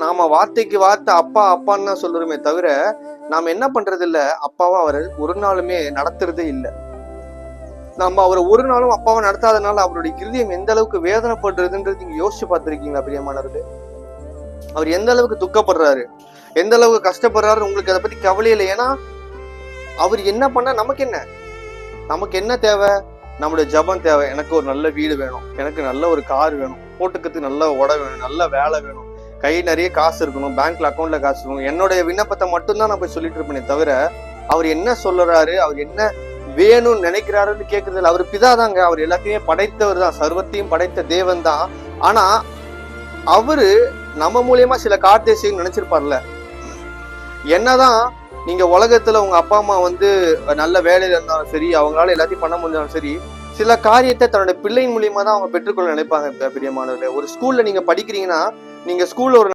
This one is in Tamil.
நாம வார்த்தைக்கு வார்த்தை அப்பா அப்பான்னு தான் சொல்றோமே தவிர நாம என்ன பண்றது இல்ல, அப்பாவா அவரை ஒரு நாளுமே நடத்துறதே இல்லை. நம்ம அவரை ஒரு நாளும் அப்பாவை நடத்தாதனால அவருடைய இருதயம் எந்த அளவுக்கு வேதனைப்படுறதுன்றது நீங்க யோசிச்சு பார்த்திருக்கீங்களா பிரியமானவர்களே? அவர் எந்த அளவுக்கு துக்கப்படுறாரு, எந்த அளவுக்கு கஷ்டப்படுறாரு, உங்களுக்கு அதை பத்தி கவலை இல்லை. ஏன்னா அவர் என்ன பண்ண நமக்கு என்ன தேவை? நம்முடைய ஜபம் தேவை. எனக்கு ஒரு நல்ல வீடு வேணும், எனக்கு நல்ல ஒரு கார் வேணும், போட்டுக்கிறதுக்கு நல்ல உடை வேணும், நல்ல வேலை வேணும், கை நிறைய காசு இருக்கணும், பேங்க்ல அக்கௌண்ட்ல காசு இருக்கணும். என்னுடைய விண்ணப்பத்தை மட்டும்தான் நான் போய் சொல்லிட்டு இருப்பேனே தவிர அவர் என்ன சொல்றாரு, அவர் என்ன வேணும்னு நினைக்கிறாருன்னு கேட்கறது இல்லை. அவர் பிதாதாங்க, அவர் எல்லாத்தையுமே படைத்தவர் தான், சர்வத்தையும் படைத்த தேவன் தான். ஆனா அவரு நம்ம மூலியமா சில காரியத்தை செய்யணும்னு நினைச்சிருப்பார்ல. என்னதான் நீங்க உலகத்துல உங்க அப்பா அம்மா நல்ல வேலையில இருந்தாலும் சரி, அவங்களால எல்லாத்தையும் பண்ண முடிஞ்சாலும் சரி, சில காரியத்தை தன்னுடைய பிள்ளையின் மூலியமா தான் அவங்க பெற்றுக்கொள்ள நினைப்பாங்க. பிரியமானவர்களே, ஒரு ஸ்கூல்ல நீங்க படிக்கிறீங்கன்னா, நீங்க ஸ்கூல்ல ஒரு